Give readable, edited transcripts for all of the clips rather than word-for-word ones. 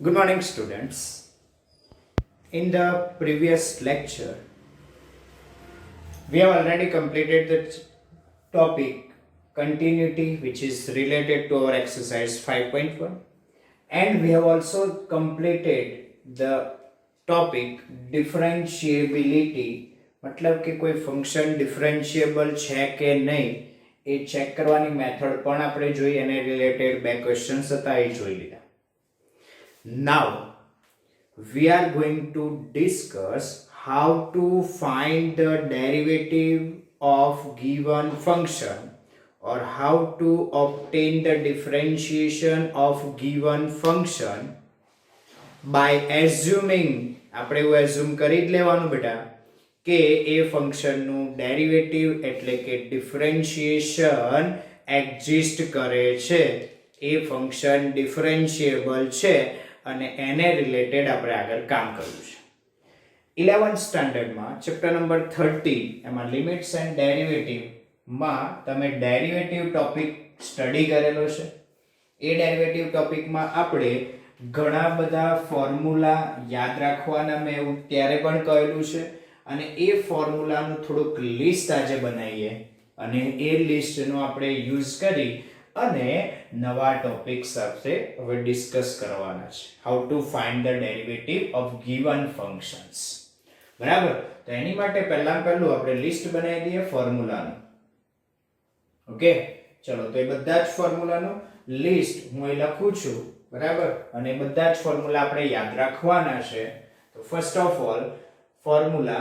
Good morning, students. In the previous lecture, we have already completed the topic continuity, which is related to our exercise 5.1, and we have also completed the topic differentiability. मतलब કે કોઈ function ડિફરન્શિયેબલ છે કે નહીં એ check કરવાની method પણ આપણે જોઈ અને રિલેટેડ બે ક્વેશ્ચન્સ હતા એ જોઈ લીધા. Now we are going to discuss how to find the derivative of given function or how to obtain the differentiation of given function by assuming આપણે એવું assume કરી જ લેવાનું બેટા કે એ ફંક્શનનું ડેરિવેટિવ એટલે કે ડિફરન્શિએશન એક્ઝિસ્ટ કરે છે, એ ફંક્શન ડિફરન્શિયેબલ છે અને એને રિલેટેડ આપણે આગળ કામ કર્યું છે. 11th સ્ટાન્ડર્ડમાં ચેપ્ટર નંબર 30 એમાં લિમિટ્સ એન્ડ ડેરિવેટિવમાં તમે ડેરિવેટિવ ટોપિક સ્ટડી કરેલો છે. એ ડેરિવેટિવ ટોપિકમાં આપણે ઘણા બધા ફોર્મ્યુલા યાદ રાખવાના મેં એવું ત્યારે પણ કહેલું છે અને એ ફોર્મ્યુલાનું થોડુંક લિસ્ટ આજે બનાવીએ અને એ લિસ્ટનો આપણે યુઝ કરી અને નવા ટોપિક સાથે હવે ડિસ્કસ કરવાના છે. How to find the derivative of given functions. બરાબર, તો એની માટે પહેલું આપણે લિસ્ટ બનાવી દઈએ ફોર્મ્યુલાનું. ઓકે, ચલો તો એ બધા જ ફોર્મ્યુલાનું લિસ્ટ હું અહીં લખું છું. બરાબર, અને બધા જ ફોર્મ્યુલા આપણે યાદ રાખવાના છે. તો first of all formula,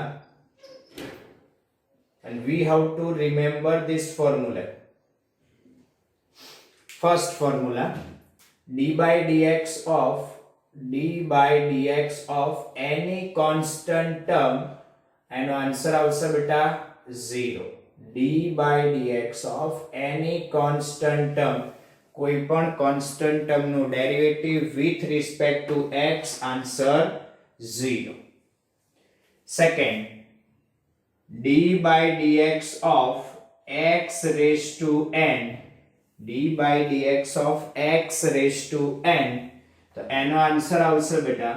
and we have to remember this formula. First formula, d by dx of any constant term, and answer આવશે બેટા 0. d by dx of any constant term, કોઈ પણ constant term નું derivative with respect to x, answer 0. Second, d by dx of x raised to n, d by dx of x raised to n, તો એનો answer આવશે બેટા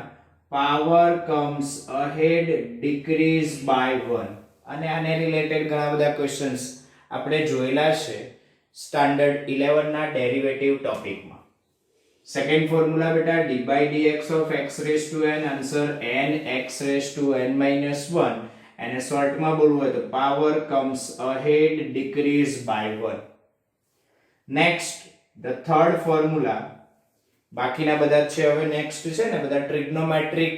power comes ahead decrease by 1. અને આને related ઘણા બધા questions આપણે જોયેલા છે સ્ટાન્ડર્ડ 11 ના ડેરિવેટિવ ટોપિકમાં. સેકન્ડ ફોર્મ્યુલા બેટા d by dx of x raised to n, answer n x raised to n minus 1, અને શોર્ટમાં બોલવું હોય તો power comes ahead decrease by 1. Next the third formula, બાકીના બધા છે. હવે નેક્સ્ટ છે ને બધા ટ્રિગ્નોમેટ્રિક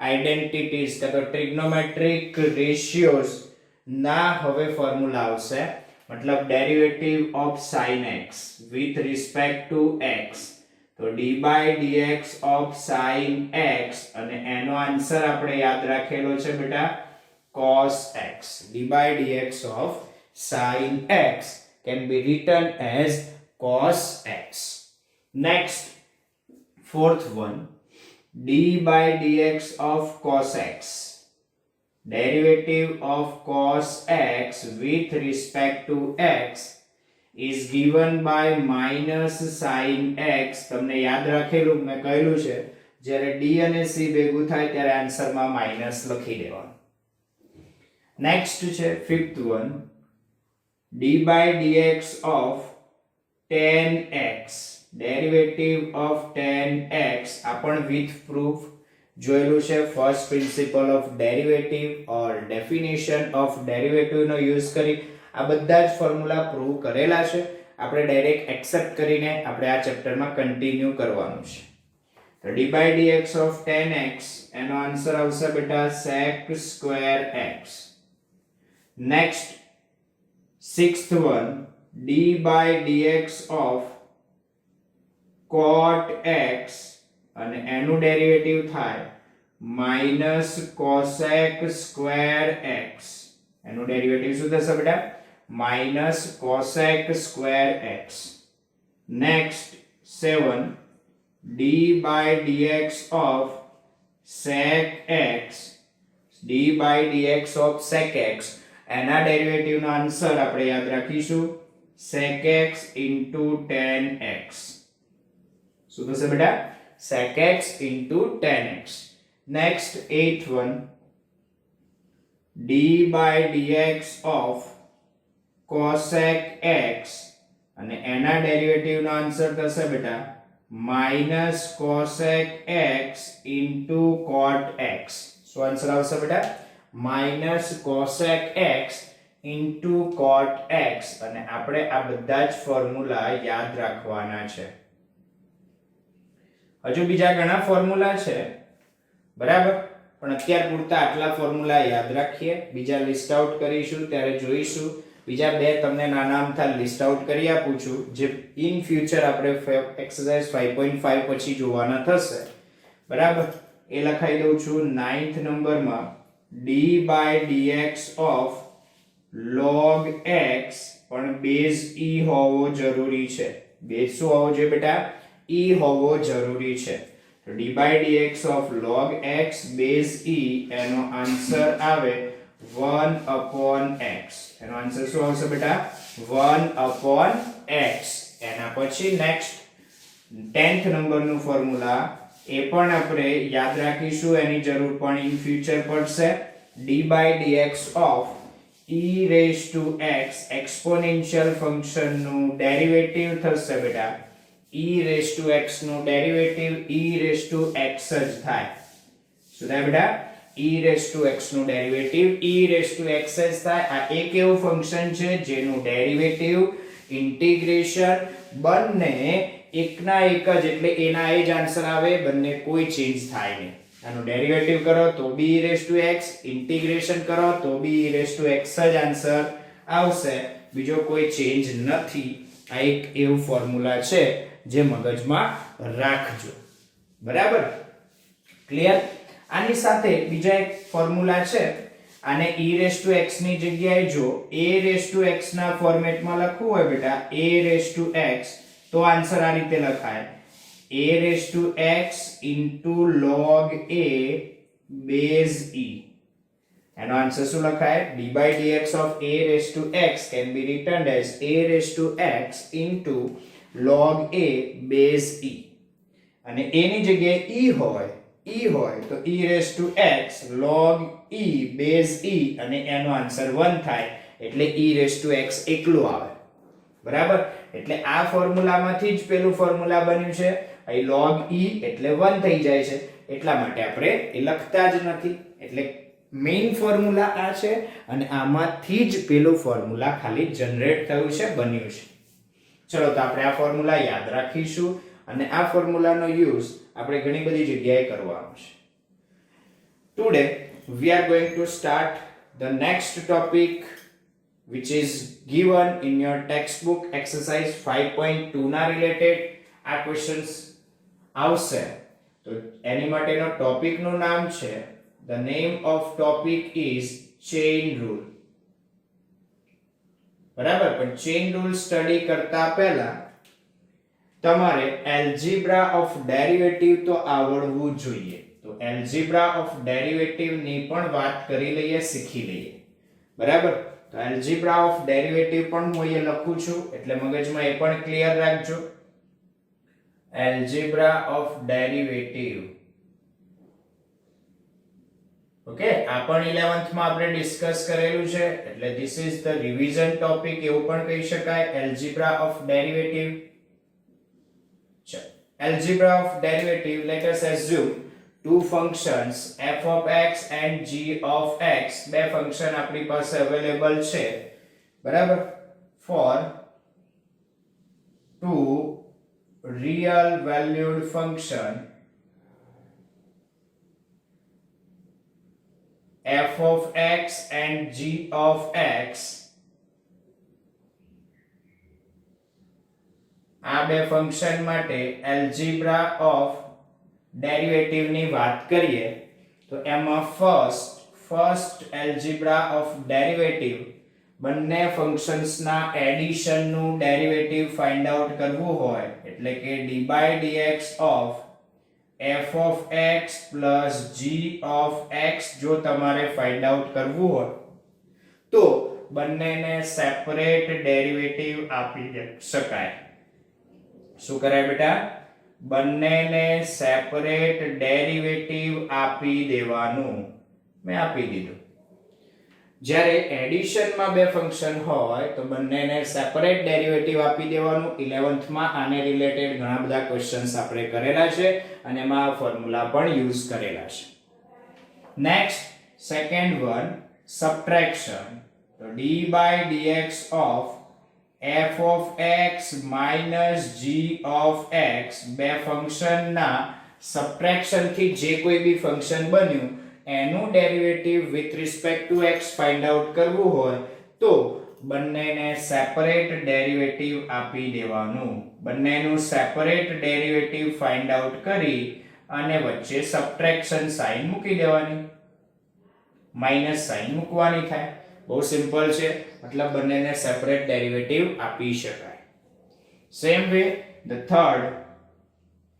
આઇડેન્ટિટીઝ કે તો ટ્રિગ્નોમેટ્રિક રેશિયોઝ ના હવે ફોર્મ્યુલા આવશે. મતલબ derivative of sin x with respect to x, તો d by dx of sin x, અને એનો આન્સર આપણે યાદ રાખેલો છે બેટા cos x. d by dx of sin x can be written as cos x. Next, fourth one, d by dx of cos x, derivative of cos x with respect to x is given by minus sin x. તમને યાદ રાખેલું મેં કહેલું છે જ્યારે d અને c ભેગું થાય ત્યારે આન્સરમાં માઈનસ લખી દેવાનું. નેક્સ્ટ છે fifth one, d by dx of tan x, derivative of tan x, આ પણ with proof જોયેલું છે. First principle of derivative or definition of derivative નો યુઝ કરી આ બધા જ ફોર્મ્યુલા પ્રૂવ કરેલા છે. આપણે ડાયરેક્ટ એક્સેપ્ટ કરીને આપણે આ ચેપ્ટરમાં કન્ટિન્યુ કરવાનું છે. તો d by dx of tan x, એનો આન્સર આવશે બેટા sec square x. Next sixth one, d by dx of cot x, અને એનું ડેરિવેટિવ થાય માઈનસ cosec square x. એનું ડેરિવેટિવ શું થશે બેટા minus cosec square x. Next 7, d by dx of sec x, d by dx of sec x, એના ડેરિવેટિવનો answer આપણે યાદ રાખીશું sec x into tan x. શું થશે બેટા sec x into tan x. Next, 8th one, d by dx of cosec x અને એના derivative નો answer થશે બેટા minus cosec x into cot x. શું આન્સર આવશે બેટા minus cosec x into cot x અને આપણે આ બધા જ ફોર્મ્યુલા યાદ રાખવાના છે. હજુ બીજા ઘણા ફોર્મ્યુલા છે બરાબર, પણ અત્યાર પૂરતા આટલા ફોર્મ્યુલા યાદ રાખીએ. બીજા લિસ્ટ આઉટ કરીશું ત્યારે જોઈશું. બીજા બે તમને નાના અમથા લિસ્ટ આઉટ કરી આપું છું જે ઇન ફ્યુચર આપણે એક્સરસાઇઝ 5.5 પછી જોવાના થશે બરાબર. એ લખાઈ દઉં છું 9th નંબરમાં d by dx of log x પણ બેઝ e હોવો જરૂરી છે. બેઝ શું હોવો જોઈએ બેટા e હોવો જરૂરી છે. તો d by dx of log x base e એનો આન્સર આવે 1 upon x. એનો આન્સર શું આવશે બેટા 1 upon x. એના પછી નેક્સ્ટ 10th નંબરનું ફોર્મ્યુલા એ પણ આપણે યાદ રાખીશું, એની જરૂર પણ ઇન ફ્યુચર પડશે. d by dx of e raised to x exponential function નું ડેરિવેટિવ થશે બેટા e raised to x નું derivative e raised to x જ થાય. શું થાય બેટા e raised to x નું derivative e raised to x જ થાય. આ એક એવું ફંક્શન છે જેનું ડેરિવેટિવ ઇન્ટિગ્રેશન બંને એકના એક જ એટલે એના એ જ આન્સર આવે, બંને કોઈ ચેન્જ થાય નહીં. આનું ડેરિવેટિવ કરો તો b raised to x, integration કરો તો b raised to x જ આન્સર આવશે, બીજો કોઈ ચેન્જ નથી. આ એક એવું ફોર્મ્યુલા છે જે મગજમાં રાખજો બરાબર. ક્લિયર. આની સાથે બીજા એક ફોર્મ્યુલા છે, આને e raised to x ની જગ્યાએ જો a raised to x ના ફોર્મેટમાં લખવું હોય બેટા a raised to x તો આન્સર આ રીતે લખાય a raised to x into log a base e. એનો આન્સર શું લખાય d by dx of a raised to x can be written as a raised to x into log a base e. અને a ની જગ્યાએ e હોય તો e raised to x log e base e અને એનો answer 1 થાય એટલે e raised to x એકલું આવે બરાબર. એટલે આ ફોર્મ્યુલામાંથી જ પેલું ફોર્મ્યુલા બન્યું છે. અહીં log e એટલે 1 થઈ જાય છે, એટલા માટે આપણે એ લખતા જ નથી. એટલે મેઇન ફોર્મ્યુલા આ છે અને આમાંથી જ પેલું ફોર્મ્યુલા ખાલી જનરેટ થયું છે, બન્યું છે. ચલો તો આપણે આ ફોર્મ્યુલા યાદ રાખીશું અને આ ફોર્મ્યુલાનો યુઝ આપણે ઘણી બધી જગ્યાએ કરવાનો છે. Today we are going to start the next topic which is given in your textbook exercise 5.2 ના રિલેટેડ આ ક્વેશ્ચન્સ આવશે. તો એની માટેનો ટોપિક નું નામ છે, the name of topic is chain rule બરાબર. પણ chain rule સ્ટડી કરતા પહેલા તમારે algebra of derivative તો આવડવું જોઈએ. તો algebra of derivative ની પણ વાત કરી લઈએ, શીખી લઈએ બરાબર. તો algebra of derivative પણ હું અહીંયા લખું છું એટલે મગજમાં એ પણ ક્લિયર રાખજો. algebra of derivative ઓકે, આ પણ 11th માં આપણે ડિસ્કસ કરેલું છે એટલે this is the revision topic એવું પણ કહી શકાય. algebra of derivative. Algebra of derivative, let us assume two functions f of x and g of x, બે ફંક્શન આપણી પાસે અવેલેબલ છે બરાબર, for two real valued function f of x and g of x. આ બે function માટે algebra of derivative ની વાત કરીએ તો એમાં ફર્સ્ટ algebra of derivative બંને ફંક્શન્સ ના એડિશન નું ડેરિવેટિવ ફાઇન્ડ આઉટ કરવું હોય એટલે કે d by dx of f of x plus g of x જો તમારે ફાઇન્ડ આઉટ કરવું હોય તો બંનેને સેપરેટ ડેરિવેટિવ આપી શકાય. શું કરાય બેટા? બંનેને સેપરેટ ડેરિવેટિવ આપી દેવાનું. મેં આપી દીધું. જ્યારે એડિશનમાં બે ફંક્શન હોય તો બંનેને સેપરેટ ડેરિવેટિવ આપી દેવાનું. 11th માં આને રિલેટેડ ઘણા બધા ક્વેશ્ચન્સ આપણે કરેલા છે અને એમાં આ ફોર્મ્યુલા પણ યુઝ કરેલા છે. Next second one, subtraction. તો d by dx of f of x minus g of x બે ફંક્શનના સબટ્રેક્શન થી જે કોઈ બી ફંક્શન બન્યું એનું derivative with respect to x find out કરવું હોય તો બંનેને સેપરેટ ડેરિવેટિવ આપી દેવાનું. બંનેનું સેપરેટ ડેરિવેટિવ ફાઇન્ડ આઉટ કરી અને વચ્ચે સબટ્રેક્શન સાઇન મૂકી દેવાની, માઈનસ સાઇન મૂકવાની થાય. બહુ સિમ્પલ છે, મતલબ બંનેને સેપરેટ ડેરિવેટિવ આપી શકાય. Same way the third,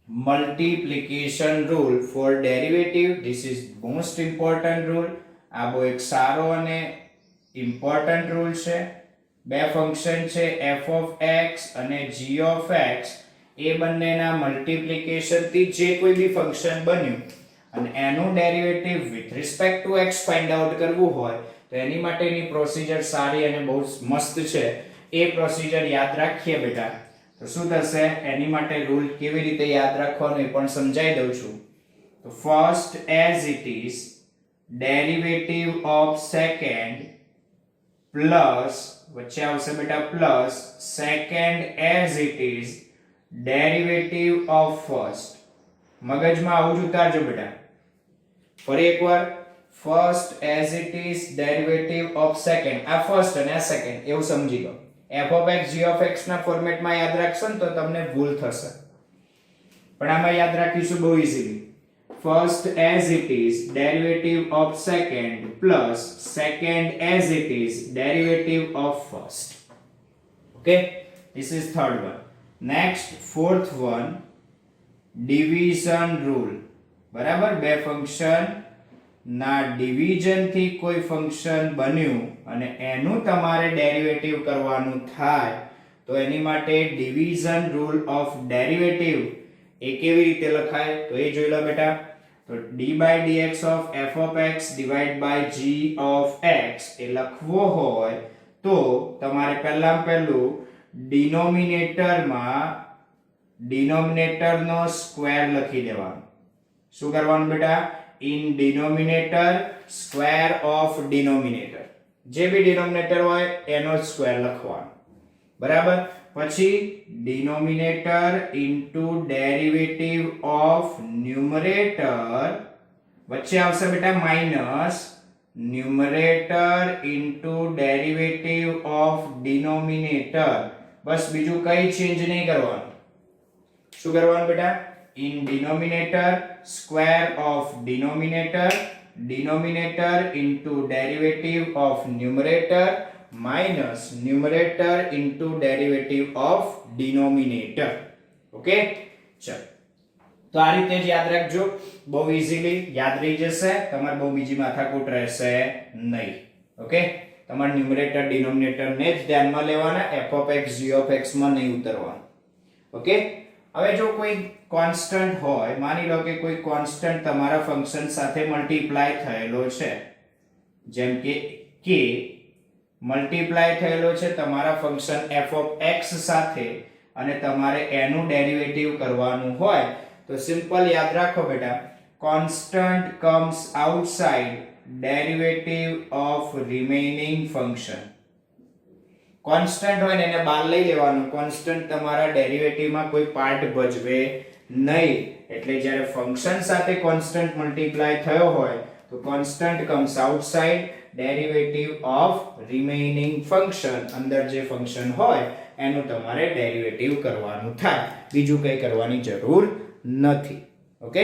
multiplication rule for derivative. This is most important rule. આ બહુ એક સારો અને ઇમ્પોર્ટન્ટ રૂલ છે. બે ફંક્શન છે f of x અને g of x, એ બંનેના મલ્ટીપ્લિકેશન થી જે કોઈ બી ફંક્શન બન્યું અને એનું derivative with respect to x find out કરવું હોય તો એની માટેની પ્રોસિજર સારી અને બહુ મસ્ત છે. એ પ્રોસિજર યાદ રાખીએ બેટા તો શું થશે, એની માટે રૂલ કેવી રીતે યાદ રાખવાનો એ પણ સમજાઈ દઉં છું. તો first as it is derivative of second plus, વચ્ચે આવશે બેટા plus, second as it is derivative of first. મગજમાં આવું જ ઉતારજો બેટા. ફરી એકવાર, first as it is derivative of second. આ ફર્સ્ટ અને આ સેકન્ડ એવું સમજી લો. f of x g of x ના ફોર્મેટમાં યાદ રાખશો ને તો તમને ભૂલ થશે, પણ આમાં યાદ રાખીશું બહુ easily. First as it is derivative of second plus second as it is derivative of first. Okay, this is third one. Next fourth one, division rule. બરાબર, બે ફંક્શન ના ડિવિઝન થી કોઈ ફંક્શન બન્યું અને એનું તમારે ડેરિવેટિવ કરવાનું થાય તો એની માટે ડિવિઝન રૂલ ઓફ ડેરિવેટિવ એ કેવી રીતે લખાય તો એ જોઈ લો બેટા. તો d by dx of f of x divided by g of x એ લખવો હોય તો તમારે પહેલું ડિનોમિનેટરનો સ્ક્વેર લખી દેવાનો. શું કરવાનું બેટા, in denominator square of denominator. જે બી ડિનોમિનેટર હોય એનો સ્ક્વેર લખવાનો. બરાબર, પછી denominator into derivative of numerator, વચ્ચે આવશે બેટા minus, numerator into derivative of denominator. બસ બીજું કઈ ચેન્જ નહીં કરવાનું. શું કરવાનું બેટા, in denominator square of denominator, denominator into derivative of numerator minus numerator into derivative of denominator. Okay, ચલો તો આ રીતે જ યાદ રાખજો, બહુ ઈઝીલી યાદ રહી જશે, તમારે બહુ બીજી માથાકૂટ રહેશે નહીં. ઓકે, તમારે ન્યુમરેટર ડિનોમિનેટર ને જ ધ્યાનમાં લેવાના, f of x g of x માં નહીં ઉતરવાનું. ઓકે, હવે જો કોઈ કોન્સ્ટન્ટ હોય, માની લો કે કોઈ કોન્સ્ટન્ટ તમારા ફંક્શન સાથે મલ્ટીપ્લાય થયેલો છે, જેમ કે k મલ્ટીપ્લાય થયેલો છે તમારા ફંક્શન f of x સાથે અને તમારે એનું ડેરિવેટિવ કરવાનું હોય તો સિમ્પલ યાદ રાખો બેટા, constant comes outside derivative of remaining function. Constant હોય ને એને બહાર લઈ લેવાનું, કોન્સ્ટન્ટ તમારા ડેરિવેટિવમાં કોઈ પાર્ટ ભજવે નહીં. એટલે જ્યારે ફંક્શન સાથે કોન્સ્ટન્ટ મલ્ટીપ્લાય થયો હોય તો constant comes outside derivative of remaining function. અંદર જે ફંક્શન હોય એનું તમારે ડેરિવેટિવ કરવાનું થાય, બીજું કંઈ કરવાની જરૂર નથી. ઓકે,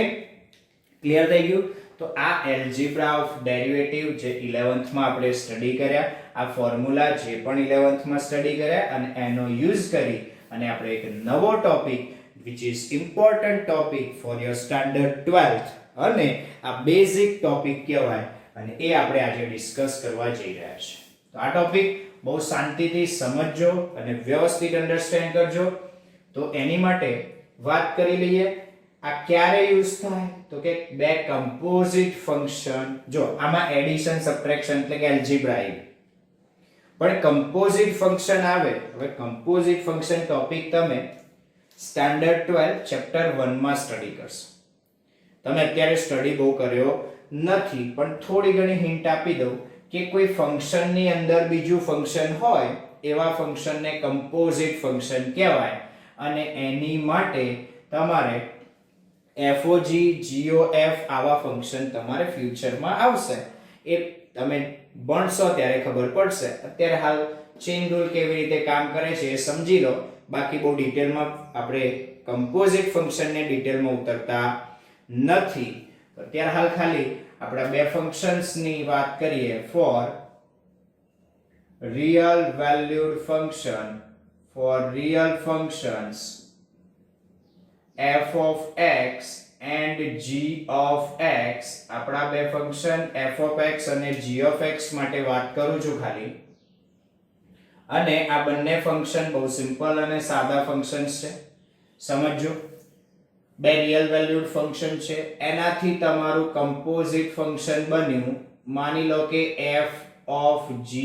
ક્લિયર થઈ ગયું? તો આ એલ્જિબ્રા ઓફ ડેરિવેટિવ જે 11th માં આપણે સ્ટડી કર્યા, આ ફોર્મ્યુલા જે પણ 11th માં સ્ટડી કર્યા અને એનો યુઝ કરી અને આપણે એક નવો topic which is important topic for your standard 12th અને આ બેઝિક ટોપિક કહેવાય અને એ આપણે આજે ડિસ્કસ કરવા જઈ રહ્યા છીએ. તો આ ટોપિક બહુ શાંતિથી સમજજો અને વ્યવસ્થિત અન્ડરસ્ટેન્ડ કરજો. તો એની માટે વાત કરી લઈએ આ ક્યારે યુઝ થાય તો કે બે કમ્પોઝિટ ફંક્શન જો આમાં એડિશન સબટ્રેક્શન એટલે કે એલ્જીબ્રા આવી પણ કમ્પોઝિટ ફંક્શન આવે હવે કમ્પોઝિટ ફંક્શન ટોપિક તમે સ્ટાન્ડર્ડ 12 ચેપ્ટર 1 માં સ્ટડી કરશો તમે અત્યારે સ્ટડી બહુ કર્યો નથી પણ થોડી ઘણી હિન્ટ આપી દઉં કે કોઈ ફંક્શન ની અંદર બીજું ફંક્શન હોય એવા ફંક્શનને કમ્પોઝિટ ફંક્શન કહેવાય અને એની માટે તમારે FOG GOF આવા ફંક્શન તમારે ફ્યુચરમાં આવશે એ તમે ભણશો ત્યારે ખબર પડશે અત્યારે હાલ ચેઇન રૂલ કેવી રીતે કામ કરે છે એ સમજી લો બાકી બહુ ડિટેલમાં આપણે કમ્પોઝિટ ફંક્શનને ડિટેલમાં ઉતરતા નથી અત્યારે હાલ ખાલી આપણા બે ફંક્શન્સની વાત કરીએ four real valued function for real functions f of x and g of x આપણા બે ફંક્શન f of x અને g of x માટે વાત કરું છું ખાલી અને આ બંને ફંક્શન બહુ સિમ્પલ અને સાદા ફંક્શન્સ છે સમજો બે રિયલ વેલ્યુડ ફંક્શન છે એનાથી તમારું કમ્પોઝિટ ફંક્શન બન્યું માની લો કે f of g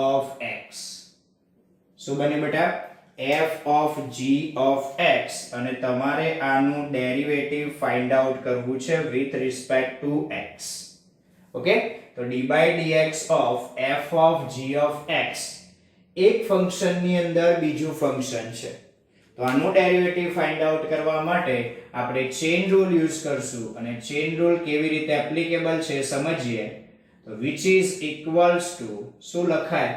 of x શું બને બેટા f of g of x અને તમારે આનું ડેરિવેટિવ ફાઇન્ડ આઉટ કરવું છે with respect to x okay તો d by dx of f of g of x એક ફંક્શન ની અંદર બીજું ફંક્શન છે તો આનું ડેરિવેટિવ ફાઇન્ડ આઉટ કરવા માટે આપણે ચેઇન રૂલ યુઝ કરશું અને ચેઇન રૂલ કેવી રીતે એપ્લિકેબલ છે સમજીએ તો which is equals to શું લખાય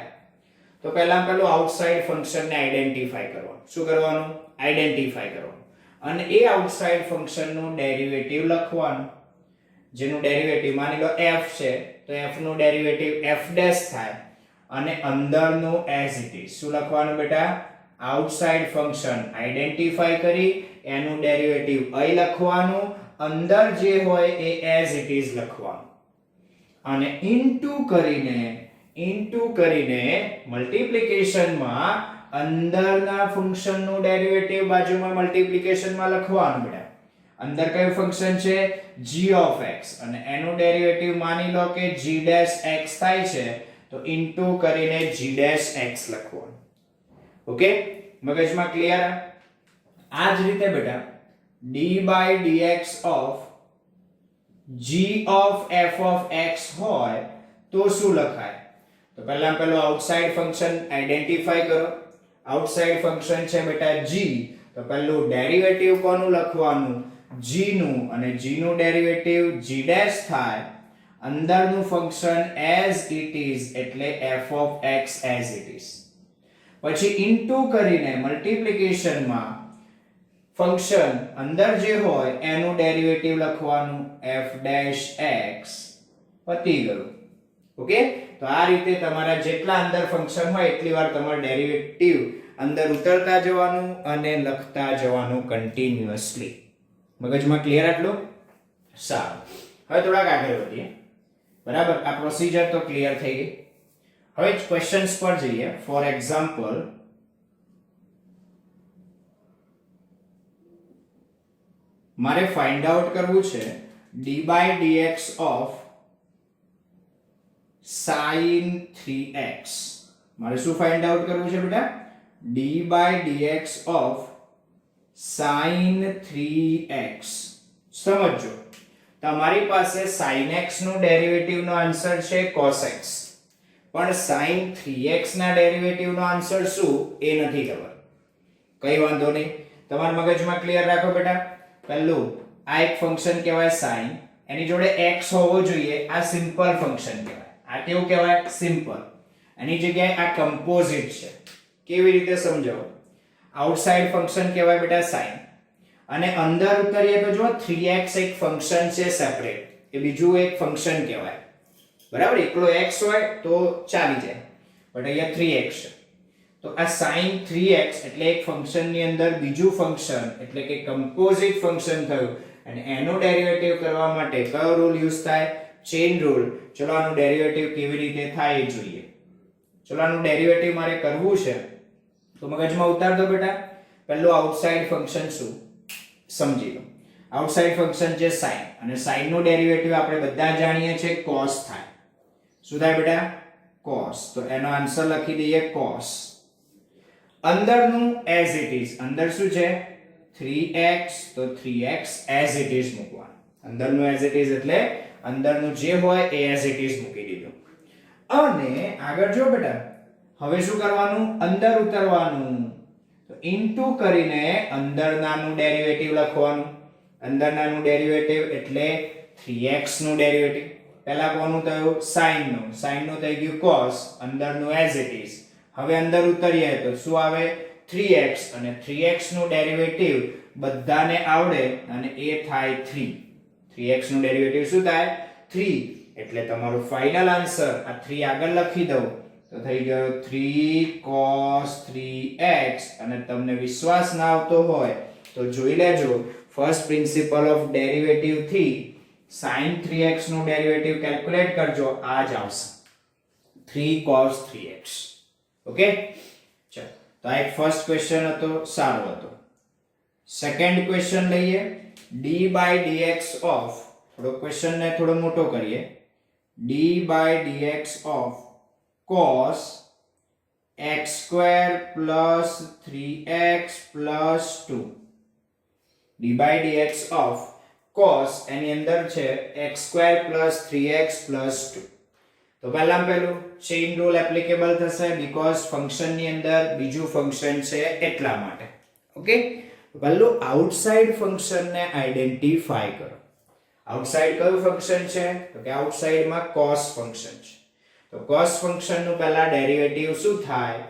તો પહેલા આઉટસાઇડ ફંક્શનને આઈડેન્ટિફાઈ કરવાનું શું કરવાનું આઈડેન્ટિફાઈ કરવાનું અને એ આઉટસાઇડ ફંક્શનનું ડેરિવેટિવ લખવાનું જેનું ડેરિવેટિવ માની લો f છે તો f નું ડેરિવેટિવ f' થાય અને અંદરનું એઝ ઇટ ઇઝ શું લખવાનું બેટા આઉટસાઇડ ફંક્શન આઈડેન્ટિફાઈ કરી એનું ડેરિવેટિવ અહીં લખવાનું અંદર જે હોય એ એઝ ઇટ ઇઝ લખવાનું અને ઇન્ટુ કરીને મલ્ટીપ્લિકેશન માં અંદરના ફંક્શન નું ડેરિવેટિવ બાજુમાં મલ્ટીપ્લિકેશન માં લખવાનું બેટા અંદર કયું ફંક્શન છે g of x અને એનું ડેરિવેટિવ માની લો કે g' x થાય છે તો ઇન્ટુ કરીને g' x લખવાનું ઓકે મગજમાં ક્લિયર આ જ રીતે બેટા d by dx of g of f of x હોય તો શું લખાય તો પહેલા આઉટસાઇડ ફંક્શન આઈડેન્ટિફાઈ કરો આઉટસાઇડ ફંક્શન છે બેટા g તો પહેલું ડેરિવેટિવ કોનું લખવાનું g નું અને g નું ડેરિવેટિવ g' થાય અંદરનું ફંક્શન as it is એટલે f of x as it is પછી ઇન્ટુ કરીને મલ્ટીપ્લિકેશન માં ફંક્શન અંદર જે હોય એનું ડેરિવેટિવ લખવાનું f' x પતી ગયું ઓકે તો આ રીતે તમારા જેટલા અંદર ફંક્શન હોય એટલી વાર તમારે ડેરિવેટિવ અંદર ઉતરતા જવાનું અને લખતા જવાનું કન્ટિન્યુઅસલી મગજમાં ક્લિયર આટલું સારું હવે થોડાક આગળ વધીએ બરાબર આ પ્રોસિજર તો ક્લિયર થઈ ગઈ હવે ક્વેશ્ચન્સ પર જઈએ ફોર એક્ઝામ્પલ મારે ફાઇન્ડ આઉટ કરવું છે d by dx of sin 3x મારે શું ફાઇન્ડ આઉટ કરવું છે બેટા d by dx of sin 3x સમજો તમારી પાસે sin x નું ડેરિવેટિવ નો આન્સર છે cos x પણ sin 3x ના ડેરિવેટિવ નો આન્સર શું એ નથી ખબર કઈ વાંધો નહીં તમારા મગજમાં ક્લિયર રાખો બેટા પહેલું આ એક ફંક્શન કહેવાય sin એની જોડે x હોવો જોઈએ આ સિમ્પલ ફંક્શન કહેવાય આ કેવું કહેવાય સિમ્પલ એની જગ્યાએ આ કમ્પોઝિટ છે કેવી રીતે સમજાવો આઉટસાઇડ ફંક્શન કહેવાય બેટા sin અને અંદર ઉતરીએ તો જો 3x એક ફંક્શન છે સેપરેટ એ બીજું એક ફંક્શન કહેવાય બરાબર એકલો x હોય તો ચાલી જાય બટ અહીંયા 3x છે તો આ sin 3x એટલે એક ફંક્શન ની અંદર બીજું ફંક્શન એટલે કે કમ્પોઝિટ ફંક્શન થયું અને એનો ડેરિવેટિવ કરવા માટે કયો રૂલ યુઝ થાય ચેઇન રૂલ ચલો આનું ડેરિવેટિવ કેવી રીતે થાય એ જોઈએ ચલો આનું ડેરિવેટિવ મારે કરવું છે તો મગજમાં ઉતાર દો બેટા પહેલું આઉટસાઇડ ફંક્શન શું સમજી લો. આઉટસાઇડ ફંક્શન છે sin અને sin નું ડેરિવેટિવ આપણે બધા જાણીએ છીએ cos થાય. શું થાય બેટા? cos. તો એનો આન્સર લખી દઈએ cos. અંદરનું as it is, અંદર શું છે 3x, તો 3x as it is મૂકવાનું. અંદરનું as it is એટલે અંદરનું જે હોય એ as it is મૂકી દીધું. અને આગળ જો બેટા હવે શું કરવાનું? અંદર ઉતરવાનું. તો ઇન્ટુ કરીને અંદરનાનું ડેરિવેટિવ લખવાનું. અંદરનાનું ડેરિવેટિવ એટલે 3x નું ડેરિવેટિવ. પહેલા કોનું થયું? sin નું. sin નું થઈ ગયું cos, અંદરનું as it is. હવે અંદર ઉતરીએ તો શું આવે? 3x અને 3x નું ડેરિવેટિવ બધાને આવડે અને એ થાય 3. 3x નું ડેરિવેટિવ શું થાય? 3. એટલે તમારું ફાઇનલ આન્સર આ 3 આગળ લખી દઉં તો થઈ ગયો 3 cos 3x. અને તમને વિશ્વાસ ના આવતો હોય તો જોઈ લેજો, ફર્સ્ટ પ્રિન્સિપલ ઓફ ડેરિવેટિવ થી sin 3x નું ડેરિવેટિવ કેલ્ક્યુલેટ કરજો, આ જ આવશે 3 cos 3x. ઓકે, ચલો તો આ એક ફર્સ્ટ ક્વેશ્ચન હતો, સારો હતો. સેકન્ડ ક્વેશ્ચન લઈએ. d by dx of, થોડો ક્વેશ્ચન ને થોડો મોટો કરીએ. d by dx of cos x square plus 3x plus 2. d by dx of cos એની અંદર છે x square plus 3x plus 2. તો પહેલું ચેઇન રૂલ એપ્લિકેબલ થશે બીકોઝ ફંક્શન ની અંદર બીજું ફંક્શન છે એટલા માટે. ઓકે, પહેલું આઉટસાઇડ ફંક્શન ને આઈડેન્ટિફાય કરો. આઉટસાઇડ કયું ફંક્શન છે? તો કે આઉટસાઇડ માં cos ફંક્શન છે. તો cos ફંક્શન નું પહેલા ડેરિવેટિવ શું થાય?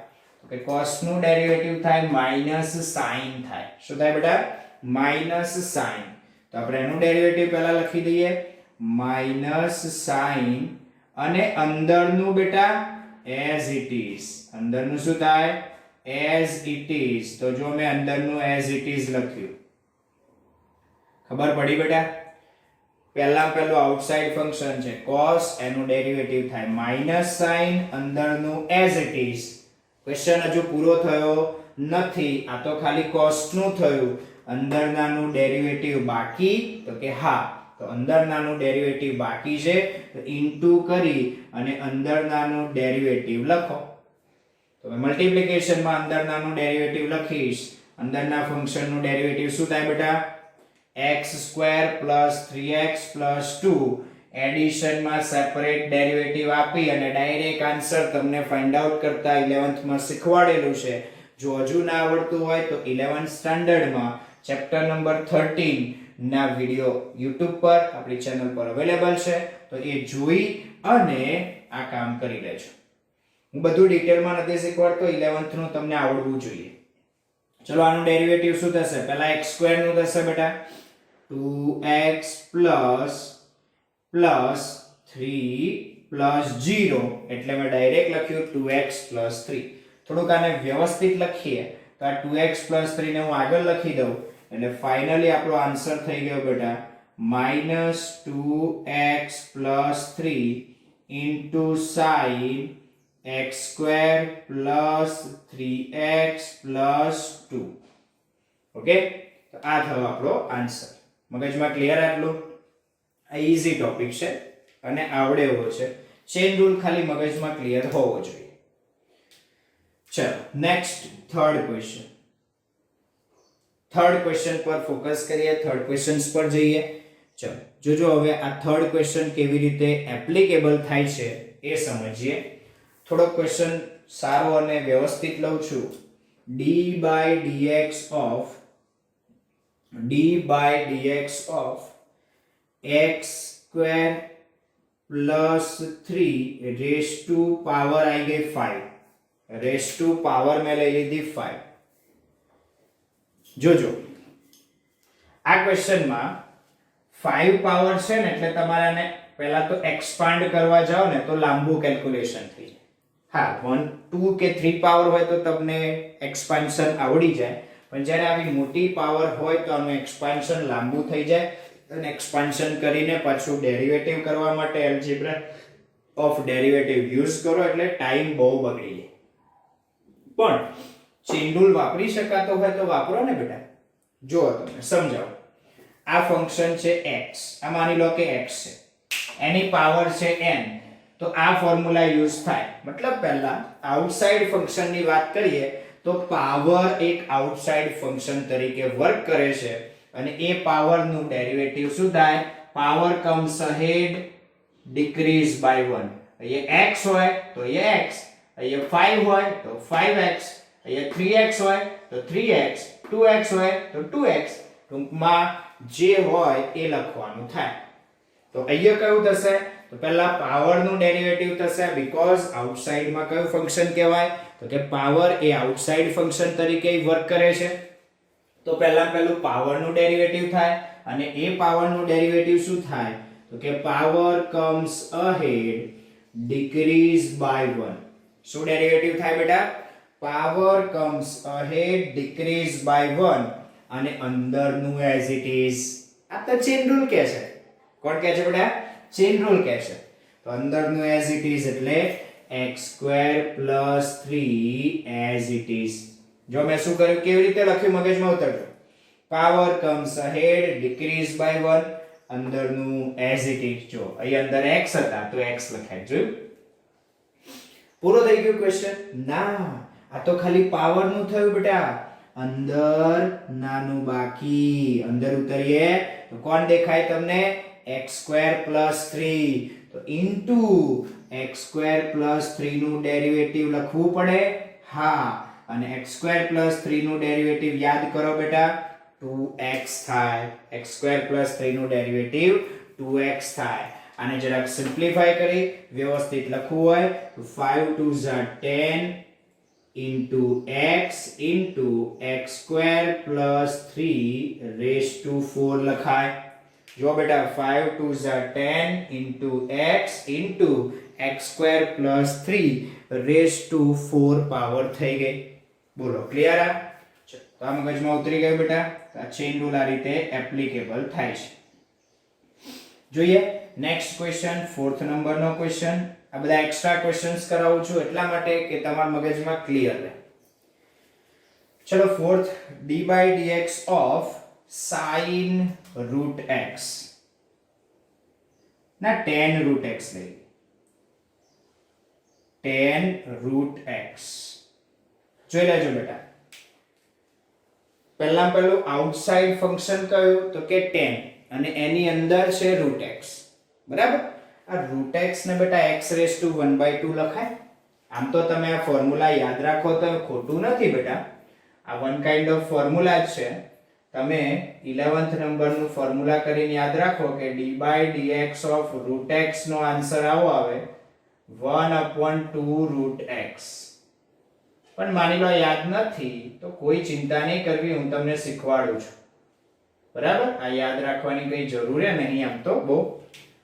તો કે cos નું ડેરિવેટિવ થાય માઈનસ sin થાય. શું થાય બેટા? Minus sin. તો આપણે એનું ડેરિવેટિવ પહેલા લખી દઈએ માઈનસ sin અને અંદરનું બેટા as it is. અંદરનું શું થાય? as it is. તો જો મેં અંદરનું as it is લખ્યું, ખબર પડી બેટા? પહેલું આઉટસાઇડ ફંક્શન છે cos, એનું ડેરિવેટિવ થાય માઈનસ sin, અંદરનું as it is. ક્વેશ્ચન હજુ પૂરો થયો નથી, આ તો ખાલી cos નું થયું. અંદરનાનું ડેરિવેટિવ બાકી? તો કે હા. તો અંદરનાનું ડેરિવેટિવ બાકી છે તો ઇન્ટુ કરી અને અંદરનાનું ડેરિવેટિવ લખો. તો મલ્ટીપ્લિકેશન માં અંદરનાનું ડેરિવેટિવ લખીશ. અંદરના ફંક્શનનું ડેરિવેટિવ શું થાય બેટા? x square plus 3x plus 2. Addition માં સેપરેટ ડેરિવેટિવ આપી અને ડાયરેક્ટ આન્સર તમને ફાઇન્ડ આઉટ કરતા 11th માં શીખવાડેલું છે. જો હજુ ના આવડતું હોય તો 11th સ્ટાન્ડર્ડ માં ચેપ્ટર નંબર 13 ના વિડિયો YouTube પર આપણી ચેનલ પર અવેલેબલ છે, તો એ જોઈ અને આ કામ કરી લેજો. હું બધું ડિટેલમાં નથી શીખવાડતો, 11th નું તમને આવડવું જોઈએ. ચલો આનું ડેરિવેટિવ શું થશે? પહેલા x² નું થશે બેટા 2x plus 3 plus 0. એટલે મેં ડાયરેક્ટ લખ્યું 2x plus 3. થોડુંક આને વ્યવસ્થિત લખીએ તો આ 2x plus 3 ને હું આગળ લખી દઉં એટલે ફાઇનલી આપણો આન્સર થઈ ગયો બેટા -2x plus 3 into sin x square plus 3x plus 2. Okay, તો આ થયો આપણો આન્સર. મગજમાં ક્લિયર? આટલું આ ઈઝી ટોપિક છે અને આવડે એવો છે. ચેન રૂલ ખાલી મગજમાં ક્લિયર હોવો જોઈએ. ચલો next third question. Third question પર ફોકસ કરીએ, થર્ડ ક્વેશ્ચન્સ પર જઈએ. ચલો જોજો હવે આ થર્ડ ક્વેશ્ચન કેવી રીતે એપ્લિકેબલ થાય છે એ સમજીએ. થોડો ક્વેશ્ચન સારો અને વ્યવસ્થિત લઉં છું. d by dx of x square plus 3 raised to power आई गई 5. raised to power में ले ली थी 5. જોજો આ ક્વેશ્ચન માં 5 પાવર છે ને એટલે તમારે આને પહેલા તો એક્સપાન્ડ કરવા જાઓ ને તો લાંબુ કેલ્ક્યુલેશન થઈ જાય. હા 1 2 કે 3 પાવર હોય તો તમને એક્સપાન્શન આવડી જાય, પણ જ્યારે આવી મોટી પાવર હોય તો આનું એક્સપાન્શન લાંબુ થઈ જાય અને એક્સપાન્શન કરીને પાછું ડેરિવેટિવ કરવા માટે એલ્જેબ્રા ઓફ ડેરિવેટિવ યુઝ કરો એટલે ટાઈમ બહુ બગડી જાય. પણ ચેઇન રૂલ વાપરી શકાતો હોય તો વાપરો ને બેટા. જો તમને સમજાવું. આ ફંક્શન છે x, આ માની લો કે x છે, એની પાવર છે n, તો આ ફોર્મ્યુલા યુઝ થાય. મતલબ પહેલા આઉટસાઇડ ફંક્શનની વાત કરીએ તો પાવર એક આઉટસાઇડ ફંક્શન તરીકે વર્ક કરે છે અને એ પાવરનું ડેરિવેટિવ શું થાય? Power comes ahead decrease by 1. અહીંયા x હોય તો અહીંયા x, અહીંયા 5 હોય તો 5x, અહીંયા 3x હોય તો 3x, 2x હોય તો 2x, ટૂંકમાં જે હોય એ લખવાનું થાય. તો અહીંયા કયું થશે? તો પહેલા પાવરનું ડેરિવેટિવ થશે, બીકોઝ આઉટસાઇડમાં કયું ફંક્શન કહેવાય? તો કે પાવર એ આઉટસાઇડ ફંક્શન તરીકે વર્ક કરે છે. તો પહેલું પાવરનું ડેરિવેટિવ થાય અને એ પાવરનું ડેરિવેટિવ શું થાય? તો કે power comes ahead decrease by 1. શું ડેરિવેટિવ થાય બેટા? Power comes ahead decrease by 1 અને અંદરનું એઝ ઇટ ઇઝ. આ તો ચેન રૂલ કહે છે. કોણ કહે છે બેટા? ચેન રૂલ કહે છે. તો અંદરનું એઝ ઇટ ઇઝ એટલે x² + 3 એઝ ઇટ ઇઝ. જો મેં શું કર્યું, કેવી રીતે લખ્યું મગજમાં ઉતરજો. Power comes ahead decrease by 1, અંદરનું એઝ ઇટ ઇઝ. જો અહીં અંદર x હતા તો x લખાય. જોયું? પૂરો થઈ ગયો ક્વેશ્ચન? ના, આ તો ખાલી પાવર નું થયું બેટા. અંદર નાનું બાકી. અંદર ઉતરીએ તો કોણ દેખાય તમને? x² + 3. તો ઇન્ટુ x² + 3 નું ડેરિવેટિવ લખવું પડે. હા, અને x² + 3 નું ડેરિવેટિવ યાદ કરો બેટા, 2x થાય. x² + 3 નું ડેરિવેટિવ 2x થાય. આને જરાક સિમ્પ્લિફાય કરી વ્યવસ્થિત લખવું હોય તો 5 * 2 = 10 into x into x² + 3 * 4 લખાય. જો બેટા 5 * 2 = 10 into x into x² + 3 * 4 power થઈ ગઈ. બોલો ક્લિયર? આ તો આ મગજમાં ઉતરી ગયું બેટા. આ ચેન રૂલ આ રીતે એપ્લિકેબલ થાય છે. જોઈએ નેક્સ્ટ ક્વેશ્ચન, 4th નંબરનો ક્વેશ્ચન. આ બધા એક્સ્ટ્રા ક્વેશ્ચન્સ કરાવું છું એટલા માટે કે તમારા મગજમાં ક્લિયર રહે. ચલો 4th, d/dx of sin √x ના tan √x લઈ. tan √x જોઈ લેજો બેટા. પહેલું આઉટસાઇડ ફંક્શન કયું? તો કે tan, અને એની અંદર છે √x. બરાબર? આ √x ને બેટા x⁻² લખાય. આમ તો તમે આ ફોર્મ્યુલા યાદ રાખો તો ખોટું નથી બેટા. આ વન કાઇન્ડ ઓફ ફોર્મ્યુલા જ છે. તમે 11th નંબરનું ફોર્મ્યુલા કરીને યાદ રાખો કે d/dx of √x no answer આવો આવે 1/2 √x. પણ માની લો યાદ નથી તો કોઈ ચિંતા નહીં કરવી, હું તમને શીખવાડું છું. બરાબર? આ યાદ રાખવાની કઈ જરૂર નહીં આમ તો બહુ,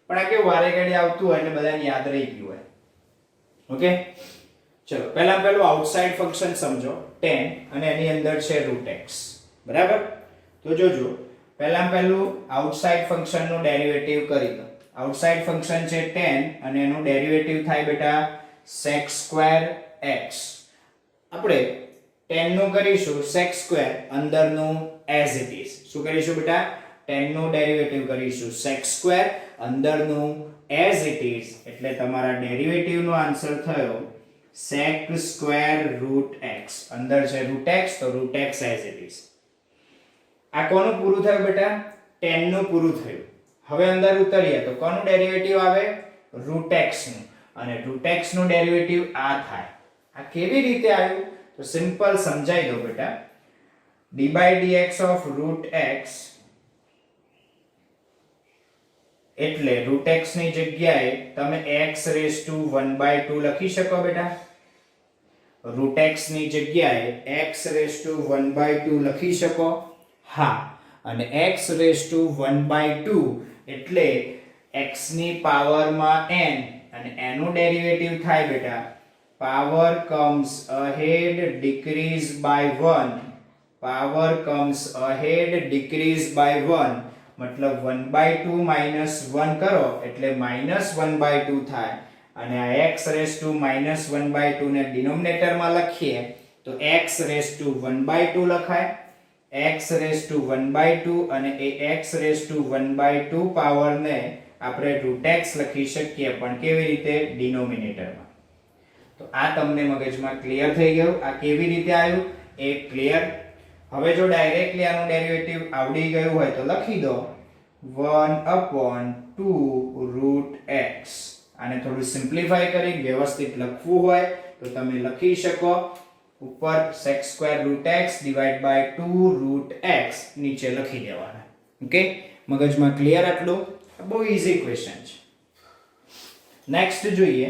પણ આ કેવું વારે ઘડી આવતું હોય એટલે બધાને યાદ રહી ગયું હોય. ઓકે, ચલો પહેલું આઉટસાઇડ ફંક્શન સમજો, tan, અને એની અંદર છે √x. બરાબર? તો જોજો પહેલું આઉટસાઇડ ફંક્શનનું ડેરિવેટિવ કરી દો. આઉટસાઇડ ફંક્શન છે tan અને એનું ડેરિવેટિવ થાય બેટા sec²x. આપણે tan નું કરીશું sec², અંદરનું as it is. શું કરીશું બેટા? tan નું ડેરિવેટિવ કરીશું sec², અંદરનું as it is. એટલે તમારા ડેરિવેટિવ નો આન્સર થયો sec² √x. અંદર છે √x તો √x as it is. આ કોનું પૂરું થયું બેટા? tan નું પૂરું થયું. હવે અંદર ઉતરીએ તો કોનું ડેરિવેટિવ આવે? √x નું, અને √x નું ડેરિવેટિવ આ થાય. આ કેવી રીતે આવ્યું? તો સિમ્પલ સમજાઈ દો બેટા. d/dx of √x એટલે √x ની જગ્યાએ તમે x⁻² લખી શકો બેટા. √x ની જગ્યાએ x⁻² લખી શકો. હા, અને x⁻² એટલે x ની પાવરમાં n, અને એનું ડેરિવેટિવ થાય બેટા power comes ahead decrease by 1. Power comes ahead decrease by 1 મતલબ 1/2 -1 કરો એટલે -1/2 થાય. અને આ x⁻² ને ડિનોમિનેટરમાં લખીએ તો x⁻² લખાય. x રેઝ ટુ 1/2 અને એ x રેઝ ટુ 1/2 પાવર ને આપણે √x લખી શકીએ, પણ કેવી રીતે? ડિનોમિનેટરમાં. તો આ તમને મગજમાં ક્લિયર થઈ ગયું? આ કેવી રીતે આવ્યું એ ક્લિયર? હવે જો ડાયરેક્ટલી આનું ડેરિવેટિવ આવડી ગયું હોય તો લખી દો 1/2 √x. આને થોડું સિમ્પ્લિફાય કરી વ્યવસ્થિત લખવું હોય તો તમે લખી શકો ઉપર sec² √x / 2 √x નીચે લખી દેવાના. ઓકે, મગજમાં ક્લિયર આટલું? બહુ ઈઝી ક્વેશ્ચન છે. નેક્સ્ટ જોઈએ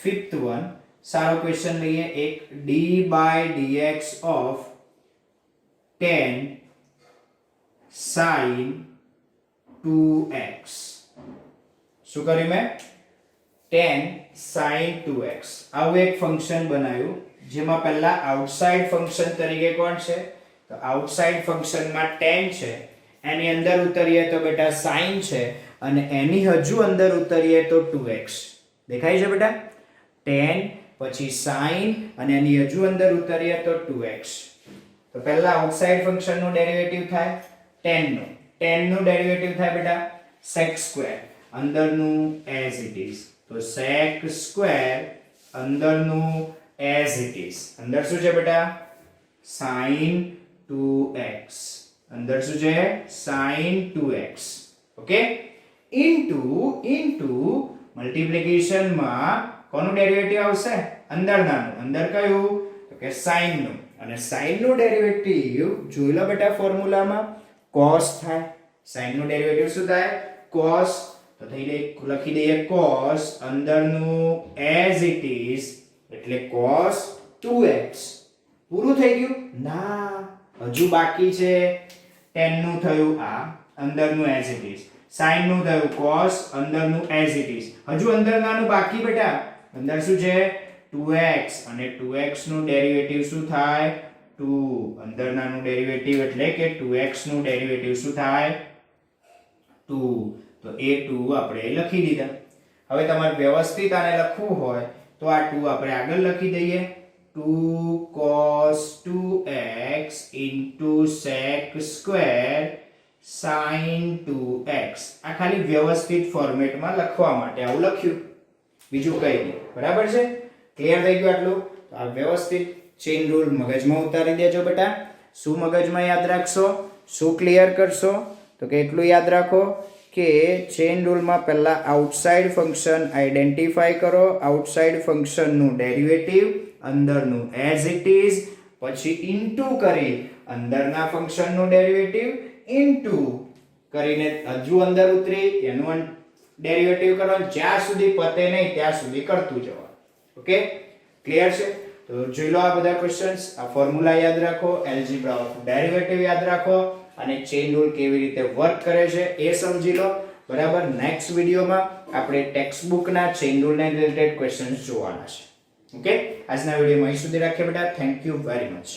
ફિફ્થ વન. સારો ક્વેશ્ચન લઈએ એક. d/dx of 10 sin 2x. શું કર્યું મેં? 10 sin 2x. આવું એક ફંક્શન બનાવ્યું જેમાં પહેલા આઉટસાઇડ ફંક્શન તરીકે કોણ છે? તો આઉટસાઇડ ફંક્શનમાં 10 છે, એની અંદર ઉતરીએ તો બેટા sin છે, અને એની હજુ અંદર ઉતરીએ તો 2x. દેખાય છે બેટા? 10 પછી sin અને એની હજુ અંદર ઉતરીએ તો 2x. તો પહેલા આઉટસાઇડ ફંક્શનનું ડેરિવેટિવ થાય 10 નું. 10 નું ડેરિવેટિવ થાય બેટા sec², અંદરનું as it is. તો sec² અંદરનું as it is. અંદર શું છે બેટા? sin 2x. અંદર શું છે? sin 2x. Okay, into multiplication માં કોનું ડેરિવેટિવ આવશે? અંદરનાનું. અંદર કયું? તો કે sin નું. અને sin નું ડેરિવેટિવ જોઈ લો બેટા ફોર્મ્યુલામાં cos થાય. sin નું ડેરિવેટિવ શું થાય? cos. તો લખી દઈએ cos અંદરનું as it is એટલે cos 2x. પૂરું થઈ ગયું? ના, હજુ બાકી છે. 10 નું થયું આ અંદરનું as it is, sin નું થયું cos અંદરનું as it is. હજુ અંદરનાનું બાકી બેટા. અંદર શું છે? 2x, અને 2x નું ડેરિવેટિવ શું થાય? 2. અંદરનાનું ડેરિવેટિવ એટલે કે 2x નું ડેરિવેટિવ શું થાય? 2. તો એ 2 આપણે લખી દીધા. હવે તમારે વ્યવસ્થિત આને લખવું હોય તો આ 2 આપણે આગળ લખી દઈએ. 2 cos 2x sec² sin 2x. આ ખાલી વ્યવસ્થિત ફોર્મેટમાં લખવા માટે આવું લખ્યું, બીજું કંઈ નહીં. બરાબર છે? ક્લિયર થઈ ગયું આટલું? તો આ વ્યવસ્થિત ચેઇન રૂલ મગજમાં ઉતારી દેજો બેટા. શું મગજમાં યાદ રાખશો? શું ક્લિયર કરશો? તો કે એટલું યાદ રાખો કે ચેઇન રૂલમાં પહેલા આઉટસાઇડ ફંક્શન આઈડેન્ટિફાઈ કરો, આઉટસાઇડ ફંક્શનનું ડેરિવેટિવ અંદરનું as it is, પછી ઇન્ટુ કરી અંદરના ફંક્શનનું ડેરિવેટિવ ઇન્ટુ કરીને હજુ અંદર ઉતરી એનું ડેરિવેટિવ કરવાનું. જ્યાં સુધી પતે નહીં ત્યાં સુધી કરતું જવાનું. ઓકે, ક્લિયર છે? તો જોઈ લો આ બધા ક્વેશ્ચન્સ. આ ફોર્મ્યુલા યાદ રાખો, એલ્જિબ્રા ઓફ ડેરિવેટિવ યાદ રાખો, અને ચેઇન રૂલ કેવી રીતે વર્ક કરે છે એ સમજી લો. બરાબર? નેક્સ્ટ વિડીયોમાં આપણે ટેક્સ્ટ બુકના ચેઇન રૂલને રિલેટેડ ક્વેશ્ચન્સ જોવાના છે. ઓકે, આજના વિડીયોમાં અહીં સુધી રાખીએ બેટા. Thank you very much.